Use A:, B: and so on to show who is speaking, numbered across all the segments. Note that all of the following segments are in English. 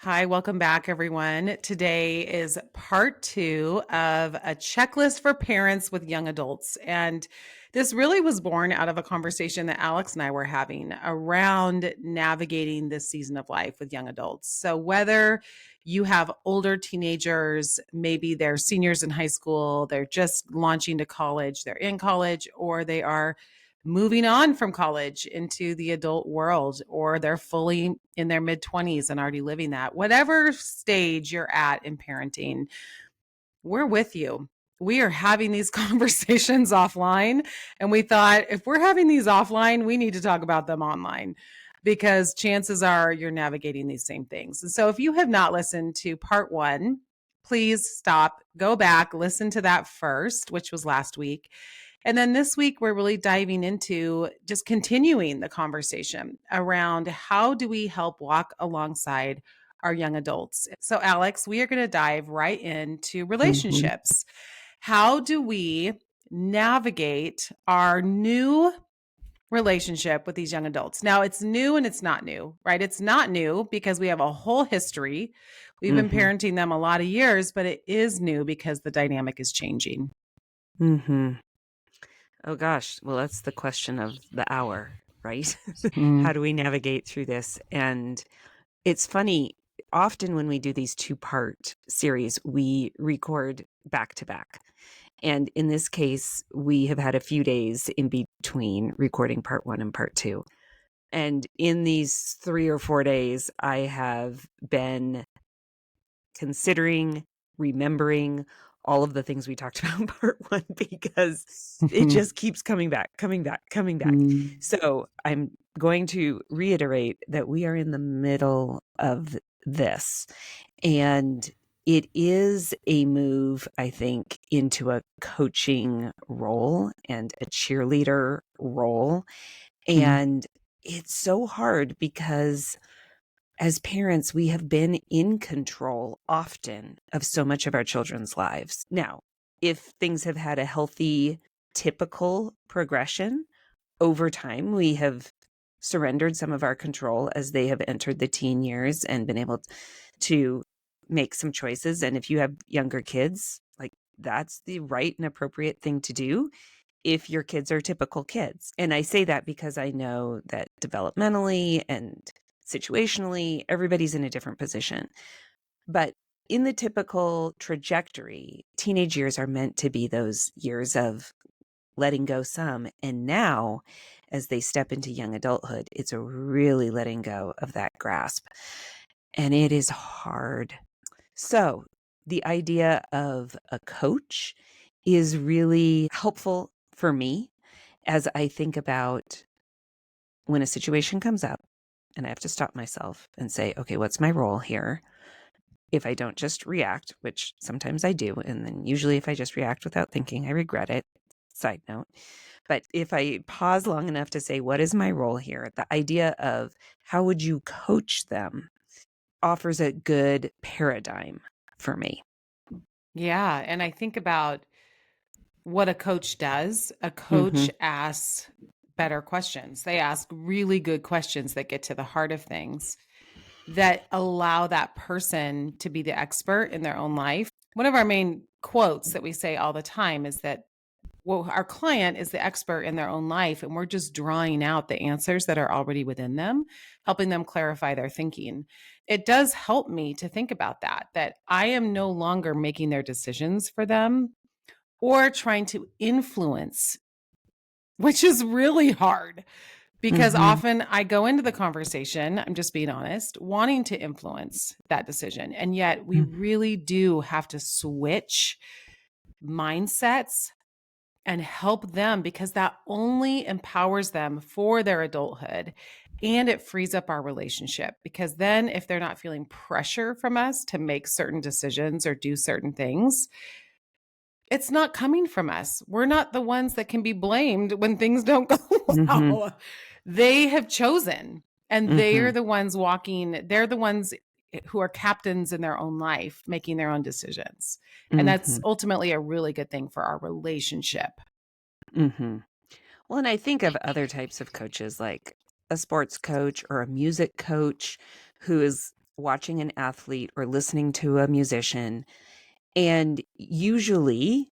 A: Hi, welcome back, everyone. Today is part 2 of a checklist for parents with young adults. And this really was born out of a conversation that Alex and I were having around navigating this season of life with young adults. So, whether you have older teenagers, maybe they're seniors in high school, they're just launching to college, they're in college, or they are moving on from college into the adult world, or they're fully in their mid 20s and already living that. Whatever stage you're at in parenting, we're with you. We are having these conversations offline. And we thought if we're having these offline, we need to talk about them online because chances are you're navigating these same things. And so if you have not listened to part 1, please stop, go back, listen to that first, which was last week. And then this week, we're really diving into just continuing the conversation around how do we help walk alongside our young adults. So, Alex, we are going to dive right into
B: Mhm.
A: relationships. How do we navigate our new relationship with these young adults? Now, it's new and it's not new, right? It's not new because we have a whole history. We've been
B: Mhm.
A: parenting them a lot of years, but it is new because the dynamic is changing.
B: Mhm. Oh gosh, well that's the question of the hour, right?
A: Mm.
B: How do we navigate through this? And it's funny, often when we do these two-part series, we record back to back. And in this case, we have had a few days in between recording part 1 and part 2. And in these 3 or 4 days, I have been considering, remembering all of the things we talked about in part 1 because it just keeps coming back, coming back, coming back.
A: Mm.
B: So I'm going to reiterate that we are in the middle of this. And it is a move, I think, into a coaching role and a cheerleader role. And it's so hard because as parents, we have been in control often of so much of our children's lives. Now, if things have had a healthy, typical progression over time, we have surrendered some of our control as they have entered the teen years and been able to make some choices. And if you have younger kids, like that's the right and appropriate thing to do if your kids are typical kids. And I say that because I know that developmentally and situationally, everybody's in a different position. But in the typical trajectory, teenage years are meant to be those years of letting go some. And now, as they step into young adulthood, it's a really letting go of that grasp. And it is hard. So the idea of a coach is really helpful for me as I think about when a situation comes up and I have to stop myself and say, okay, what's my role here? If I don't just react, which sometimes I do, and then usually if I just react without thinking, I regret it. Side note. But if I pause long enough to say, what is my role here? The idea of how would you coach them offers a good paradigm for me.
A: Yeah. And I think about what a coach does. A
B: Mm-hmm.
A: coach asks better questions. They ask really good questions that get to the heart of things that allow that person to be the expert in their own life. One of our main quotes that we say all the time is that, well, our client is the expert in their own life, and we're just drawing out the answers that are already within them, helping them clarify their thinking. It does help me to think about that I am no longer making their decisions for them or trying to influence, which is really hard because
B: Mm-hmm.
A: often I go into the conversation, I'm just being honest, wanting to influence that decision. And yet we really do have to switch mindsets and help them because that only empowers them for their adulthood. And it frees up our relationship because then if they're not feeling pressure from us to make certain decisions or do certain things, it's not coming from us. We're not the ones that can be blamed when things don't go
B: Mm-hmm.
A: well. They have chosen, and
B: Mm-hmm.
A: they're the ones walking, they're the ones who are captains in their own life, making their own decisions. And that's
B: Mm-hmm.
A: ultimately a really good thing for our relationship.
B: Mm-hmm. Well, and I think of other types of coaches like a sports coach or a music coach who is watching an athlete or listening to a musician. And usually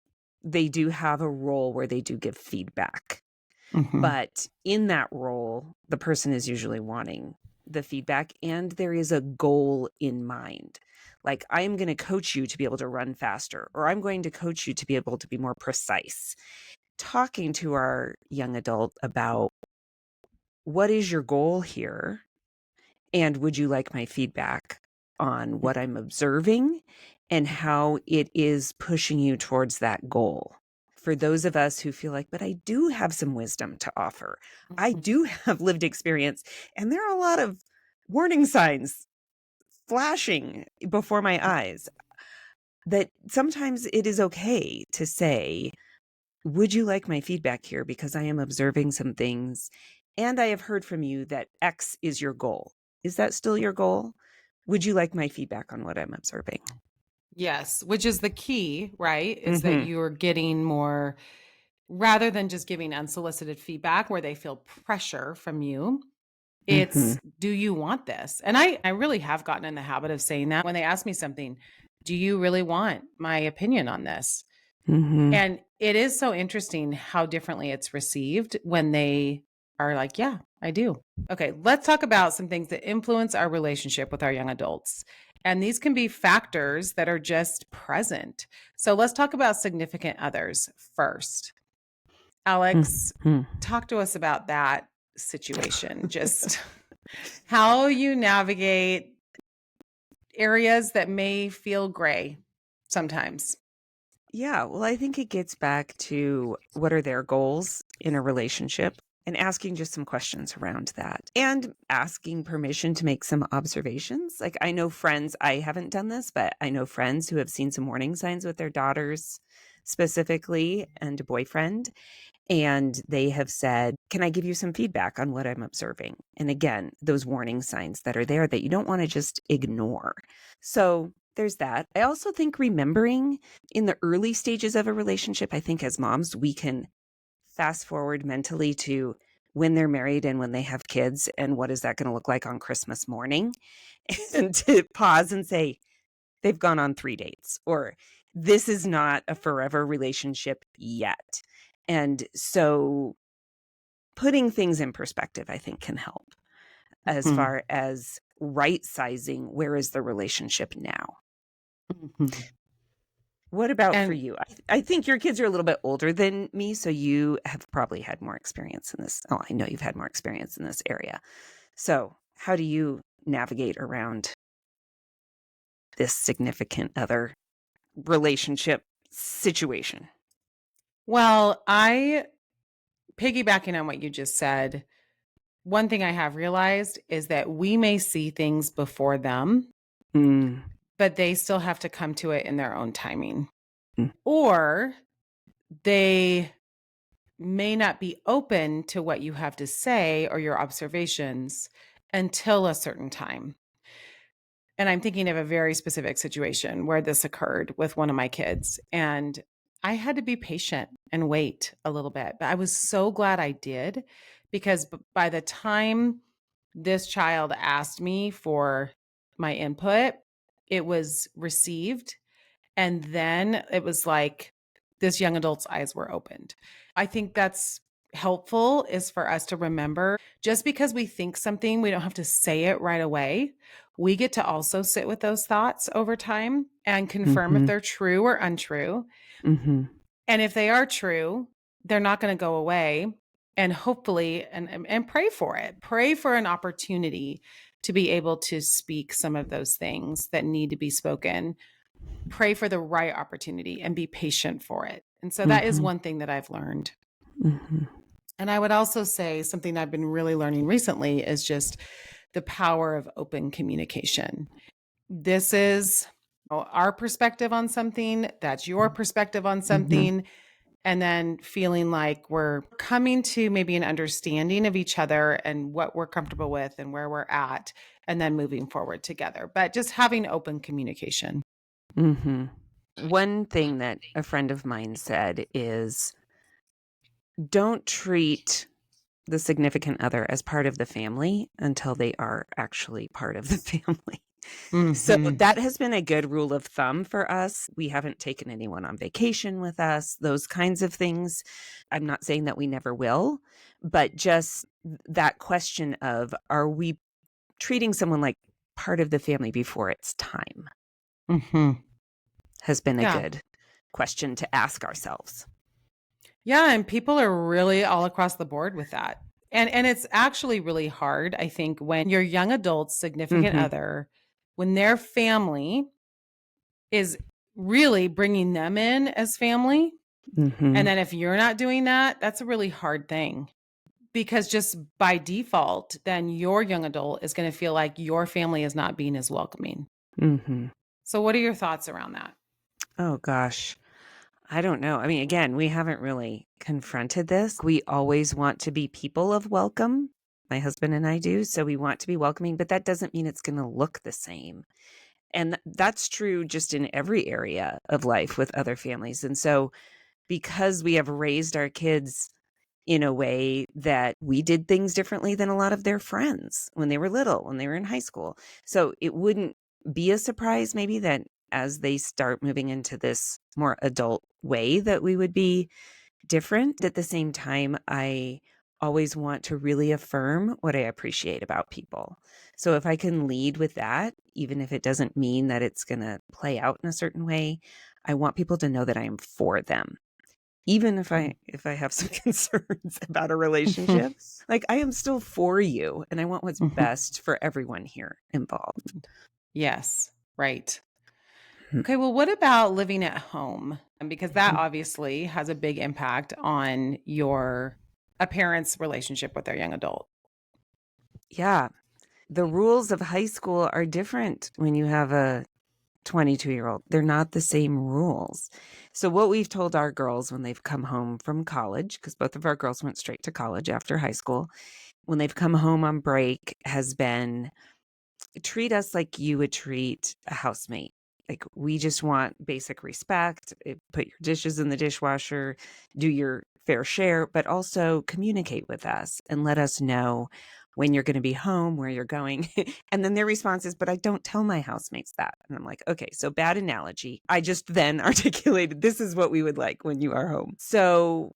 B: they do have a role where they do give feedback.
A: Mm-hmm.
B: But in that role, the person is usually wanting the feedback and there is a goal in mind. Like, I'm going to coach you to be able to run faster, or I'm going to coach you to be able to be more precise. Talking to our young adult about what is your goal here? And would you like my feedback on what I'm observing and how it is pushing you towards that goal? For those of us who feel like, but I do have some wisdom to offer, I do have lived experience, and there are a lot of warning signs flashing before my eyes, that sometimes it is okay to say, would you like my feedback here? Because I am observing some things and I have heard from you that X is your goal. Is that still your goal? Would you like my feedback on what I'm observing?
A: Yes, which is the key, right? Is that
B: Mm-hmm.
A: you're getting more, rather than just giving unsolicited feedback where they feel pressure from you.
B: Mm-hmm.
A: It's, do you want this? And I really have gotten in the habit of saying that when they ask me something, do you really want my opinion on this?
B: Mm-hmm.
A: And it is so interesting how differently it's received when they are like, yeah, I do. Okay, let's talk about some things that influence our relationship with our young adults. And these can be factors that are just present. So let's talk about significant others first. Alex,
B: Mm-hmm.
A: talk to us about that situation. Just how you navigate areas that may feel gray sometimes.
B: Yeah, well, I think it gets back to what are their goals in a relationship and asking just some questions around that and asking permission to make some observations. Like, I know friends, I haven't done this, but I know friends who have seen some warning signs with their daughters specifically and a boyfriend. And they have said, can I give you some feedback on what I'm observing? And again, those warning signs that are there that you don't want to just ignore. So there's that. I also think remembering in the early stages of a relationship, I think as moms, we can fast forward mentally to when they're married and when they have kids and what is that going to look like on Christmas morning, and to pause and say, they've gone on 3 dates, or this is not a forever relationship yet. And so putting things in perspective, I think, can help as
A: Mhm.
B: far as right sizing where is the relationship now.
A: Mhm.
B: What about for
A: And
B: you? I think your kids are a little bit older than me, so you have probably had more experience in this. Oh, I know you've had more experience in this area. So how do you navigate around this significant other relationship situation?
A: well, I piggybacking on what you just said, one thing I have realized is that we may see things before them,
B: Mm,
A: but they still have to come to it in their own timing.
B: mm,
A: Or they may not be open to what you have to say or your observations until a certain time. And I'm thinking of a very specific situation where this occurred with one of my kids. And I had to be patient and wait a little bit. But I was so glad I did, because by the time this child asked me for my input, it was received. And then it was like this young adult's eyes were opened. I think that's helpful, is for us to remember, just because we think something, we don't have to say it right away. We get to also sit with those thoughts over time and confirm if
B: mhm,
A: they're true or untrue.
B: mhm,
A: And if they are true, they're not going to go away. And hopefully, and pray for it. Pray for an opportunity to be able to speak some of those things that need to be spoken. Pray for the right opportunity and be patient for it. And so that is
B: mhm,
A: one thing that I've learned.
B: mhm,
A: And I would also say something I've been really learning recently is just the power of open communication. This is our perspective on something, that's your perspective on
B: mhm,
A: something. And then feeling like we're coming to maybe an understanding of each other and what we're comfortable with and where we're at, and then moving forward together. But just having open communication.
B: mhm. One thing that a friend of mine said is, don't treat the significant other as part of the family until they are actually part of the family. So
A: Mhm.
B: that has been a good rule of thumb for us. We haven't taken anyone on vacation with us, those kinds of things. I'm not saying that we never will, but just that question of, are we treating someone like part of the family before it's time,
A: Mhm.
B: has been a
A: Yeah.
B: good question to ask ourselves.
A: Yeah, and people are really all across the board with that. And it's actually really hard, I think, when your young adult's significant
B: Mm-hmm.
A: other, when their family is really bringing them in as family, and
B: Mm-hmm.
A: then if you're not doing that, that's a really hard thing. Because just by default, then your young adult is going to feel like your family is not being as welcoming.
B: Mm-hmm.
A: So what are your thoughts around that?
B: Oh, gosh. I don't know. I mean, again, we haven't really confronted this. We always want to be people of welcome. My husband and I do. So we want to be welcoming, but that doesn't mean it's going to look the same. And that's true just in every area of life with other families. And so, because we have raised our kids in a way that we did things differently than a lot of their friends when they were little, when they were in high school. So it wouldn't be a surprise maybe that as they start moving into this more adult way that we would be different. At the same time, I always want to really affirm what I appreciate about people. So if I can lead with that, even if it doesn't mean that it's going to play out in a certain way, I want people to know that I am for them. Even if I have some concerns about a relationship, like I am still for you and I want what's best for everyone here involved.
A: Yes, right. Okay, well, what about living at home? Because that
B: Mhm.
A: obviously has a big impact on a parent's relationship with their young adult.
B: Yeah. The rules of high school are different when you have a 22-year-old. They're not the same rules. So what we've told our girls when they've come home from college, because both of our girls went straight to college after high school, when they've come home on break has been, treat us like you would treat a housemate. Like we just want basic respect. Put your dishes in the dishwasher, do your fair share, but also communicate with us and let us know when you're going to be home, where you're going. And then their response is, but I don't tell my housemates that. And I'm like, okay, so bad analogy. I just then articulated, this is what we would like when you are home. So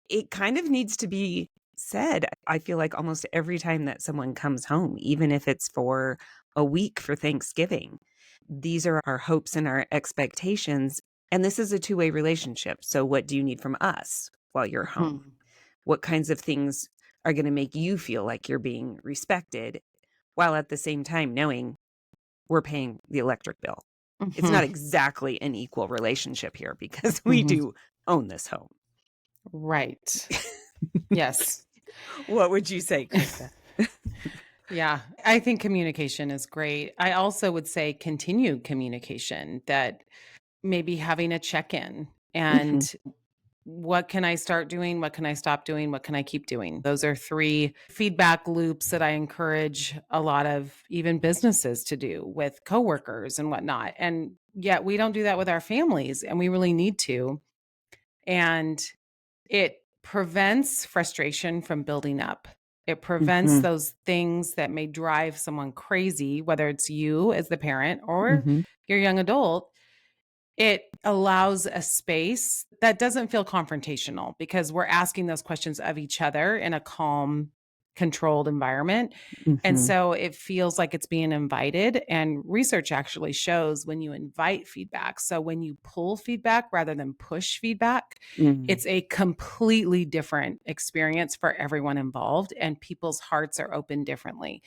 B: it kind of needs to be said. I feel like almost every time that someone comes home, even if it's for a week for Thanksgiving, these are our hopes and our expectations. And this is a two-way relationship. So what do you need from us while you're home?
A: Mhm.
B: What kinds of things are going to make you feel like you're being respected while at the same time knowing we're paying the electric bill? It's
A: Mhm.
B: not exactly an equal relationship here because we
A: Mhm.
B: do own this home.
A: Right. Yes.
B: What would you say, Krista?
A: Yeah, I think communication is great. I also would say continued communication, that maybe having a check-in
B: Hmm.
A: and what can I start doing? What can I stop doing? What can I keep doing? Those are three feedback loops that I encourage a lot of even businesses to do with coworkers and whatnot. And yet we don't do that with our families, and we really need to. And it prevents frustration from building up. It prevents
B: Hmm.
A: those things that may drive someone crazy, whether it's you as the parent or
B: Hmm.
A: your young adult. It allows a space that doesn't feel confrontational because we're asking those questions of each other in a calm, controlled environment. And
B: Hmm.
A: so it feels like it's being invited. And research actually shows when you invite feedback. So when you pull feedback rather than push feedback,
B: Hmm.
A: it's a completely different experience for everyone involved, and people's hearts are open differently.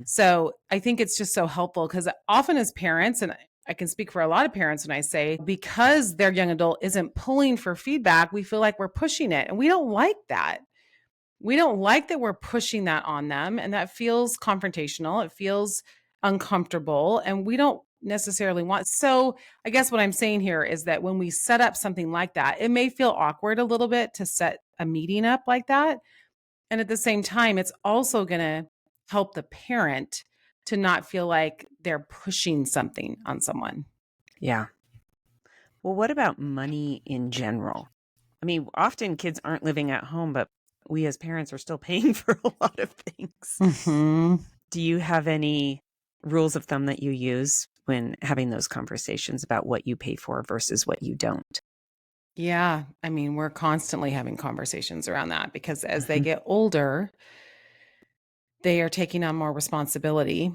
A: So I think it's just so helpful because often as parents, and I can speak for a lot of parents when I say, because their young adult isn't pulling for feedback, we feel like we're pushing it. And we don't like that. We don't like that we're pushing that on them. And that feels confrontational. It feels uncomfortable. And we don't necessarily want. So I guess what I'm saying here is that when we set up something like that, it may feel awkward a little bit to set a meeting up like that. And at the same time, it's also going to help the parent to not feel like they're pushing something on someone.
B: Yeah. Well, what about money in general? I mean, often kids aren't living at home, but we as parents are still paying for a lot of things.
A: Mhm.
B: Do you have any rules of thumb that you use when having those conversations about what you pay for versus what you don't?
A: Yeah. I mean, we're constantly having conversations around that because as they
B: Mhm,
A: get older, they are taking on more responsibility.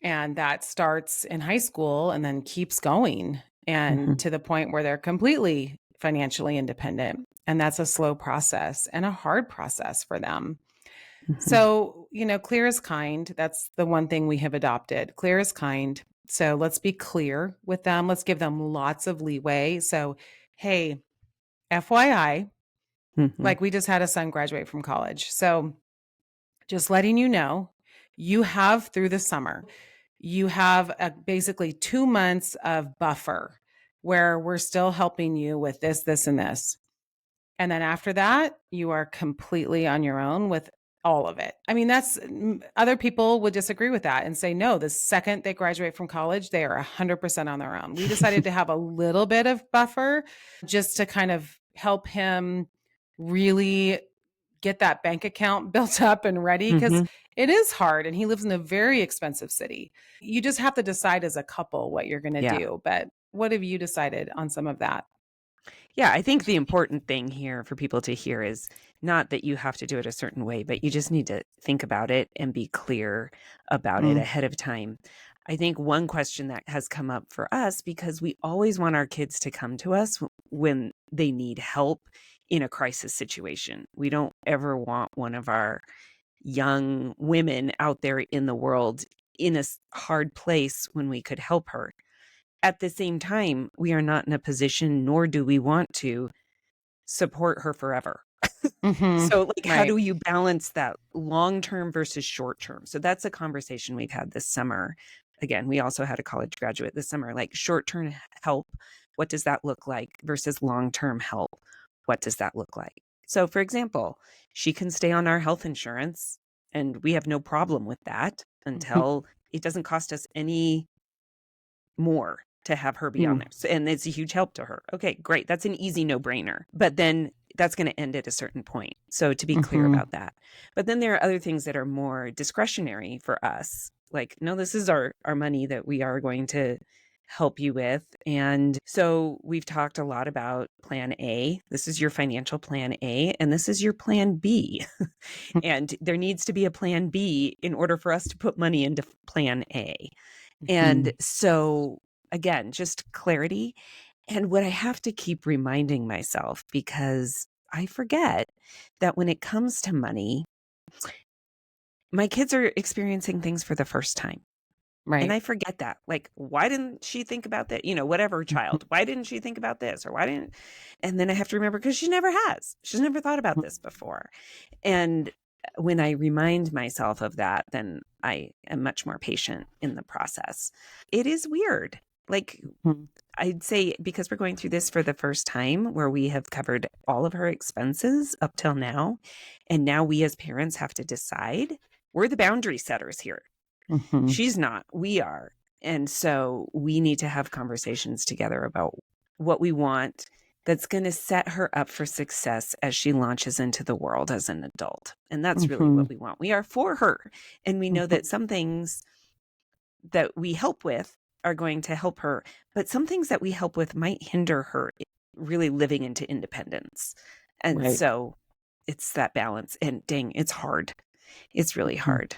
A: And that starts in high school and then keeps going and
B: mhm,
A: to the point where they're completely financially independent. And that's a slow process and a hard process for them.
B: mhm,
A: So, clear is kind. That's the one thing we have adopted. Clear is kind. So let's be clear with them. Let's give them lots of leeway. So, hey, FYI,
B: mhm,
A: like we just had a son graduate from college. So just letting you know, you have through the summer, you have basically 2 months of buffer where we're still helping you with this, this, and this. And then after that, you are completely on your own with all of it. I mean, other people would disagree with that and say, no, the second they graduate from college, they are 100% on their own. We decided to have a little bit of buffer just to kind of help him really get that bank account built up and ready because
B: mhm.
A: it is hard and he lives in a very expensive city. You just have to decide as a couple what you're going to
B: Yeah.
A: do. But what have you decided on some of that?
B: Yeah, I think the important thing here for people to hear is not that you have to do it a certain way, but you just need to think about it and be clear about it
A: Mm,
B: ahead of time. I think one question that has come up for us because we always want our kids to come to us when they need help in a crisis situation. We don't ever want one of our young women out there in the world in a hard place when we could help her. At the same time, we are not in a position, nor do we want to support her forever.
A: mhm.
B: So, like, how do
A: Right.
B: you balance that long term versus short term? So, that's a conversation we've had this summer. Again, we also had a college graduate this summer, like short term help. What does that look like versus long term help? What does that look like? So, for example, she can stay on our health insurance, and we have no problem with that until it doesn't cost us any more to have her be on
A: Mm,
B: there. So, and it's a huge help to her. Okay, great. That's an easy no-brainer. But then that's going to end at a certain point. So to be clear
A: mhm.
B: about that. But then there are other things that are more discretionary for us. Like, no, this is our money that we are going to help you with. And so we've talked a lot about plan A. This is your financial plan A, and this is your plan B. And there needs to be a plan B in order for us to put money into plan A. And
A: Mhm.
B: so, again, just clarity. And what I have to keep reminding myself, because I forget that when it comes to money, my kids are experiencing things for the first time. And
A: Right.
B: I forget that. Like, why didn't she think about that? You know, whatever
A: Mhm.
B: child, why didn't she think about this? Or why didn't, and then I have to remember because she never has. She's never thought about this before. And when I remind myself of that, then I am much more patient in the process. It is weird. Like,
A: Mhm.
B: I'd say because we're going through this for the first time, where we have covered all of her expenses up till now, and now we as parents have to decide. We're the boundary setters here.
A: Mhm.
B: She's not, we are. And so we need to have conversations together about what we want that's going to set her up for success as she launches into the world as an adult. And that's really what
A: Mhm.
B: we want. We are for her. And we know that
A: Mhm.
B: some things that we help with are going to help her, but some things that we help with might hinder her really living into independence. And
A: Right.
B: so it's that balance. And dang, it's hard. It's really
A: Mhm.
B: hard.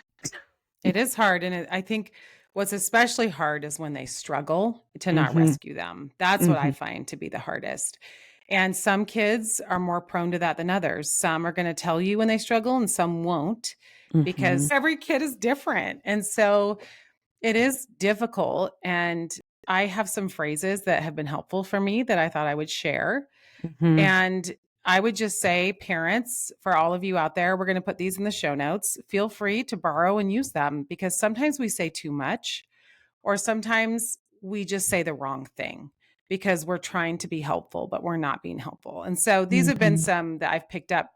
A: It is hard, and I think what's especially hard is when they struggle to not
B: Hmm.
A: rescue them. That's what I
B: Hmm.
A: find to be the hardest. And some kids are more prone to that than others. Some are gonna tell you when they struggle and some won't
B: Hmm.
A: because every kid is different. And so it is difficult, and I have some phrases that have been helpful for me that I thought I would share.
B: Hmm.
A: And I would just say, parents, for all of you out there, we're going to put these in the show notes. Feel free to borrow and use them because sometimes we say too much, or sometimes we just say the wrong thing because we're trying to be helpful, but we're not being helpful. And so these have been
B: Hmm.
A: some that I've picked up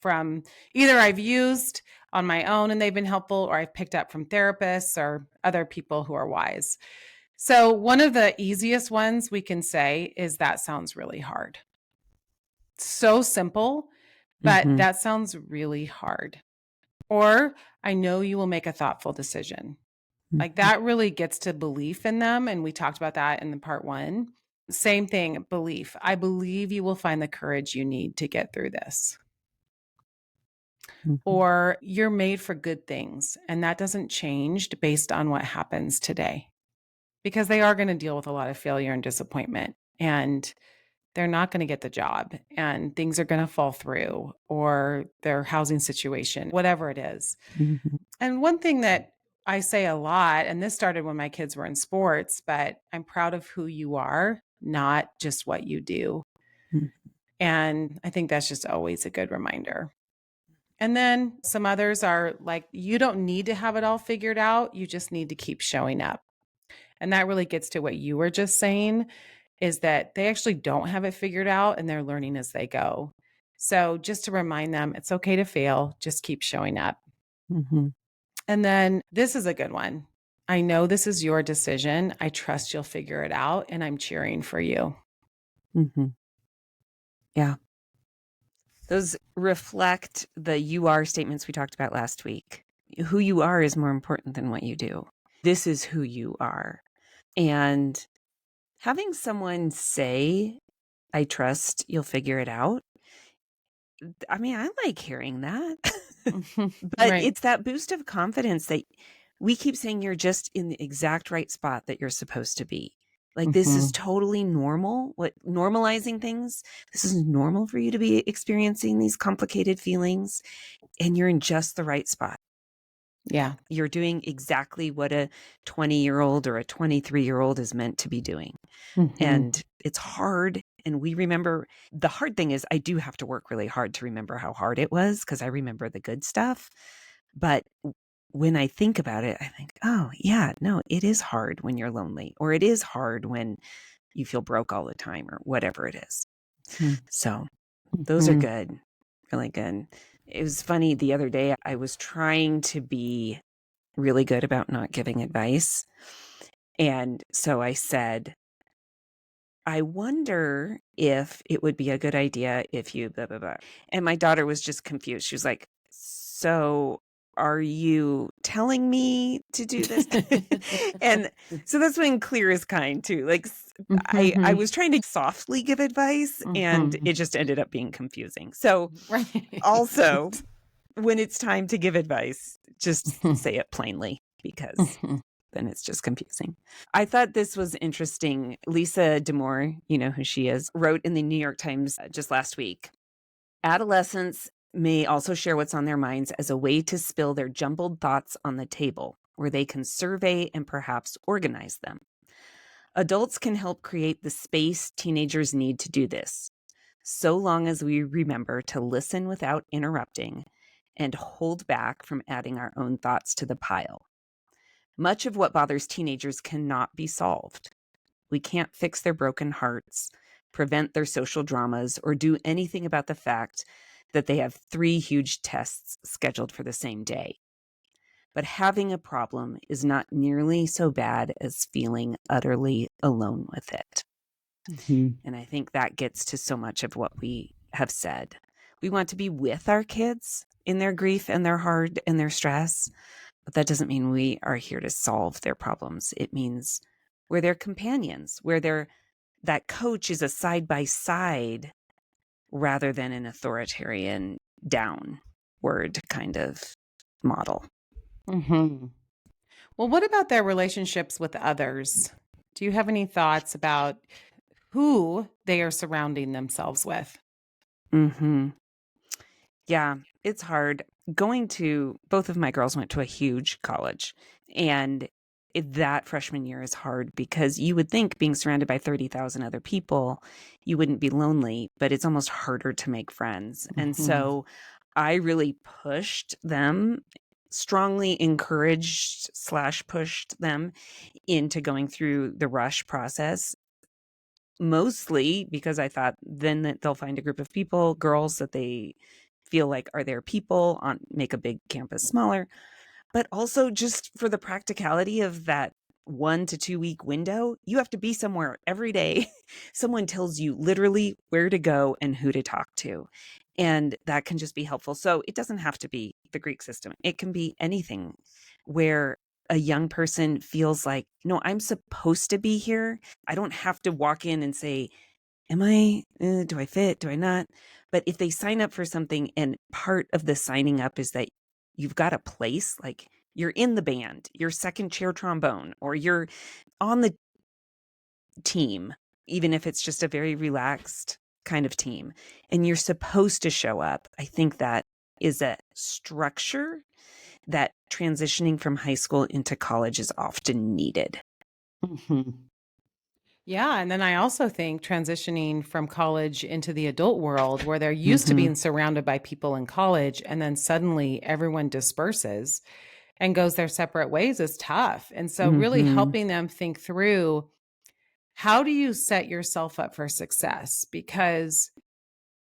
A: from either I've used on my own and they've been helpful, or I've picked up from therapists or other people who are wise. So, one of the easiest ones we can say is that sounds really hard. So simple, but
B: Hmm.
A: that sounds really hard. Or I know you will make a thoughtful decision. Like that really gets to belief in them. And we talked about that in the part one. Same thing, belief. I believe you will find the courage you need to get through this.
B: Mhm.
A: Or you're made for good things. And that doesn't change based on what happens today because they are going to deal with a lot of failure and disappointment. And they're not going to get the job and things are going to fall through or their housing situation, whatever it is.
B: Mhm.
A: And one thing that I say a lot, and this started when my kids were in sports, but I'm proud of who you are, not just what you do.
B: Mhm.
A: And I think that's just always a good reminder. And then some others are like, you don't need to have it all figured out. You just need to keep showing up. And that really gets to what you were just saying is that they actually don't have it figured out and they're learning as they go. So just to remind them, it's okay to fail, just keep showing up.
B: Mhm.
A: And then this is a good one. I know this is your decision. I trust you'll figure it out and I'm cheering for you.
B: Mhm. Yeah. Those reflect the you are statements we talked about last week. Who you are is more important than what you do. This is who you are. And having someone say, I trust you'll figure it out. I mean, I like hearing that. But
A: Right.
B: it's that boost of confidence that we keep saying you're just in the exact right spot that you're supposed to be. Like this is
A: Mhm.
B: totally normal. What normalizing things? This is normal for you to be experiencing these complicated feelings and you're in just the right spot.
A: Yeah.
B: You're doing exactly what a 20-year-old or a 23-year-old is meant to be doing.
A: Mhm.
B: And it's hard. And we remember the hard thing is I do have to work really hard to remember how hard it was because I remember the good stuff. But when I think about it, I think, oh, yeah, no, it is hard when you're lonely, or it is hard when you feel broke all the time, or whatever it is. So those are
A: Mhm.
B: good, really good. It was funny the other day, I was trying to be really good about not giving advice. And so I said, I wonder if it would be a good idea if you blah, blah, blah. And my daughter was just confused. She was like, so are you telling me to do this? And so that's when clear is kind too. Like I
A: Mhm.
B: was trying to softly give advice and
A: Mhm.
B: it just ended up being confusing. So
A: Right.
B: also when it's time to give advice, just say it plainly because then it's just confusing. I thought this was interesting. Lisa D'Amour, you know who she is, wrote in the New York Times just last week. Adolescents may also share what's on their minds as a way to spill their jumbled thoughts on the table, where they can survey and perhaps organize them. Adults can help create the space teenagers need to do this, so long as we remember to listen without interrupting and hold back from adding our own thoughts to the pile. Much of what bothers teenagers cannot be solved. We can't fix their broken hearts, prevent their social dramas, or do anything about the fact that they have 3 huge tests scheduled for the same day. But having a problem is not nearly so bad as feeling utterly alone with it.
A: Mhm.
B: And I think that gets to so much of what we have said. We want to be with our kids in their grief and their heart and their stress, but that doesn't mean we are here to solve their problems. It means we're their companions, that coach is a side by side rather than an authoritarian downward kind of model.
A: Mhm. Well, what about their relationships with others? Do you have any thoughts about who they are surrounding themselves with?
B: Mm-hmm. Yeah, it's hard. Both of my girls went to a huge college, and that freshman year is hard because you would think being surrounded by 30,000 other people, you wouldn't be lonely, but it's almost harder to make friends. And
A: Mhm.
B: so I really pushed them, strongly encouraged / pushed them into going through the rush process, mostly because I thought then that they'll find a group of people, girls that they feel like are their people, make a big campus smaller, but also just for the practicality of that 1 to 2 week window, you have to be somewhere every day. Someone tells you literally where to go and who to talk to. And that can just be helpful. So it doesn't have to be the Greek system. It can be anything where a young person feels like, no, I'm supposed to be here. I don't have to walk in and say, do I fit? Do I not? But if they sign up for something and part of the signing up is that you've got a place, like you're in the band, you're second chair trombone, or you're on the team, even if it's just a very relaxed kind of team, and you're supposed to show up, I think that is a structure that transitioning from high school into college is often needed.
A: Yeah. And then I also think transitioning from college into the adult world where they're used to
B: Mhm.
A: being surrounded by people in college and then suddenly everyone disperses and goes their separate ways is tough. And so, really
B: Mhm.
A: helping them think through how do you set yourself up for success? Because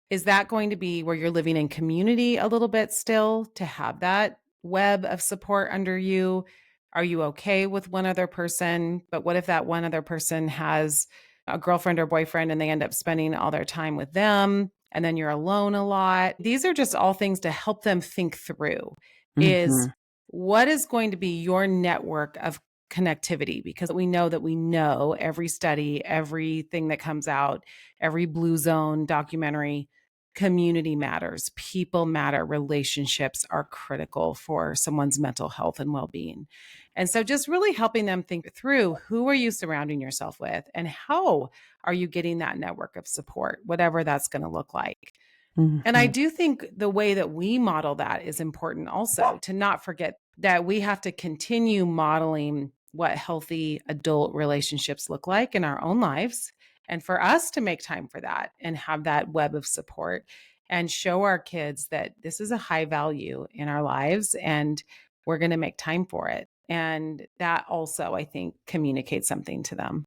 A: is that going to be where you're living in community a little bit still to have that web of support under you? Are you okay with one other person? But what if that one other person has a girlfriend or boyfriend and they end up spending all their time with them and then you're alone a lot? These are just all things to help them think through is
B: Mhm.
A: what is going to be your network of connectivity, because we know every study, everything that comes out, every Blue Zone documentary, community matters, people matter, relationships are critical for someone's mental health and well-being. And so just really helping them think through who are you surrounding yourself with and how are you getting that network of support, whatever that's going to look like. And I
B: Mhm.
A: do think the way that we model that is important also, to not forget that we have to continue modeling what healthy adult relationships look like in our own lives. And for us to make time for that and have that web of support and show our kids that this is a high value in our lives and we're going to make time for it. And that also, I think, communicates something to them.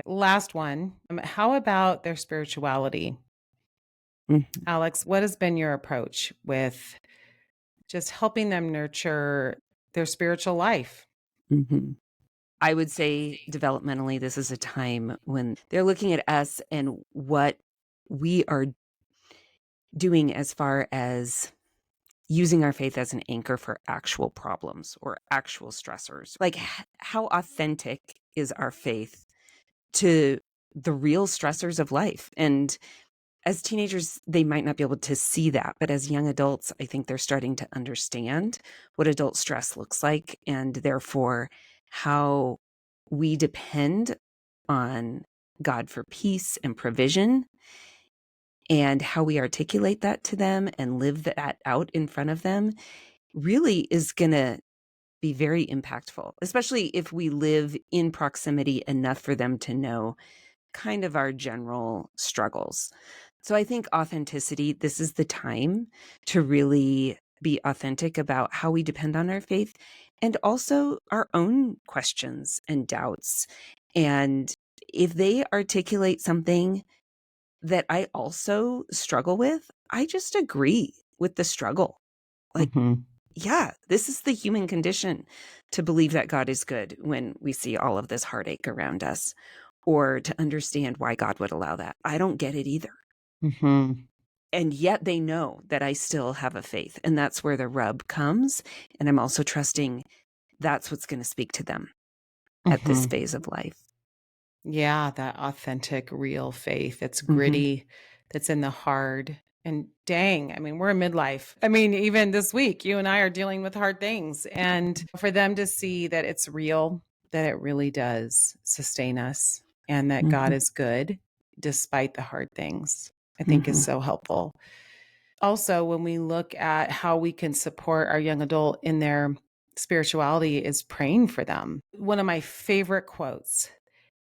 A: Last one, how about their spirituality?
B: Mhm.
A: Alex, what has been your approach with just helping them nurture their spiritual life?
B: Mhm. I would say developmentally, this is a time when they're looking at us and what we are doing as far as using our faith as an anchor for actual problems or actual stressors. Like, how authentic is our faith to the real stressors of life? And as teenagers, they might not be able to see that. But as young adults, I think they're starting to understand what adult stress looks like and therefore how we depend on God for peace and provision, and how we articulate that to them and live that out in front of them really is going to be very impactful, especially if we live in proximity enough for them to know kind of our general struggles. So I think authenticity, this is the time to really be authentic about how we depend on our faith and also our own questions and doubts. And if they articulate something that I also struggle with, I just agree with the struggle. Like,
A: Mhm.
B: yeah, this is the human condition to believe that God is good when we see all of this heartache around us, or to understand why God would allow that. I don't get it either.
A: Mhm.
B: And yet they know that I still have a faith. And that's where the rub comes. And I'm also trusting that's what's going to speak to them at this
A: Mhm.
B: phase of life.
A: Yeah, that authentic, real faith. It's
B: Mm-hmm.
A: gritty, that's in the hard. And dang, I mean, we're in midlife. I mean, even this week, you and I are dealing with hard things. And for them to see that it's real, that it really does sustain us, and that God
B: Mm-hmm.
A: is good despite the hard things, I think is
B: Mm-hmm.
A: so helpful. Also, when we look at how we can support our young adult in their spirituality, is praying for them. One of my favorite quotes,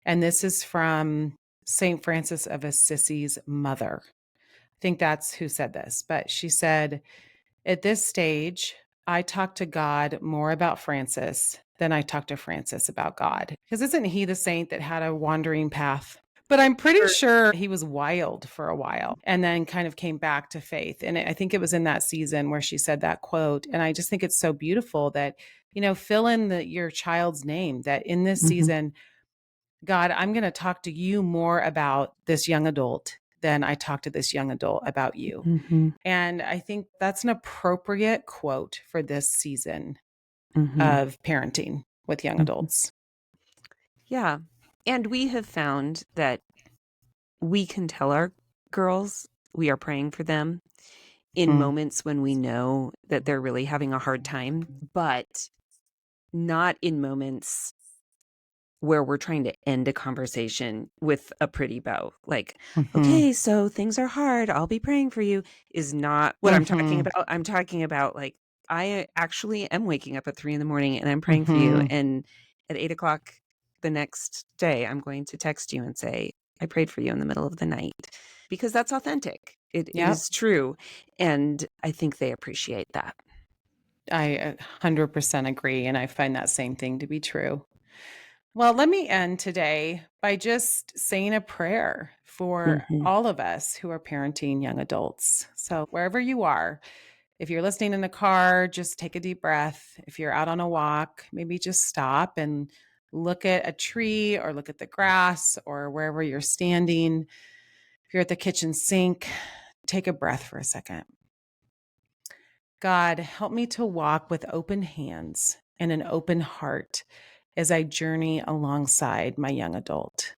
A: and this is from St. Francis of Assisi's mother. I think that's who said this, but she said, "At this stage, I talk to God more about Francis than I talk to Francis about God." Because isn't he the saint that had a wandering path? But I'm pretty
B: Sure.
A: sure he was wild for a while and then kind of came back to faith. And I think it was in that season where she said that quote. And I just think it's so beautiful that, fill in your child's name, that in this
B: Mm-hmm.
A: season, God, I'm going to talk to you more about this young adult than I talk to this young adult about you.
B: Mm-hmm.
A: And I think that's an appropriate quote for this season. of parenting with young adults.
B: Yeah. And we have found that we can tell our girls we are praying for them in
A: Mm.
B: moments when we know that they're really having a hard time, but not in moments where we're trying to end a conversation with a pretty bow. Like,
A: Mhm.
B: okay, so things are hard. I'll be praying for you is not what I'm talking
A: Mhm.
B: about. I'm talking about like, I actually am waking up at 3 a.m. and I'm praying for you.
A: Mhm.
B: And at 8 o'clock the next day, I'm going to text you and say, I prayed for you in the middle of the night, because that's authentic. It
A: Yep.
B: is true. And I think they appreciate that.
A: I 100% agree. And I find that same thing to be true. Well, let me end today by just saying a prayer for
B: Mhm.
A: all of us who are parenting young adults. So, wherever you are, if you're listening in the car, just take a deep breath. If you're out on a walk, maybe just stop and look at a tree or look at the grass or wherever you're standing. If you're at the kitchen sink, take a breath for a second. God, help me to walk with open hands and an open heart as I journey alongside my young adult.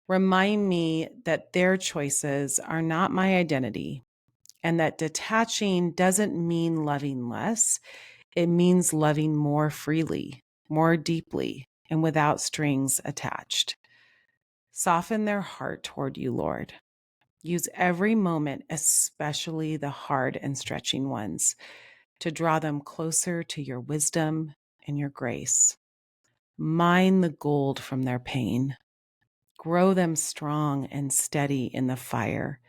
A: Remind me that their choices are not my identity and that detaching doesn't mean loving less. It means loving more freely, more deeply, and without strings attached. Soften their heart toward you, Lord. Use every moment, especially the hard and stretching ones, to draw them closer to your wisdom and your grace. Mine the gold from their pain. Grow them strong and steady in the fire,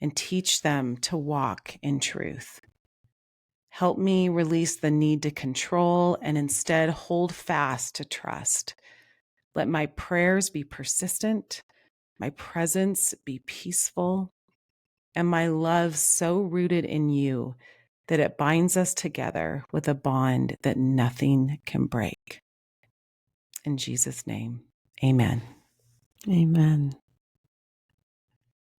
A: and teach them to walk in truth. Help me release the need to control and instead hold fast to trust. Let my prayers be persistent, my presence be peaceful, and my love so rooted in you that it binds us together with a bond that nothing can break. In Jesus' name, amen.
B: Amen.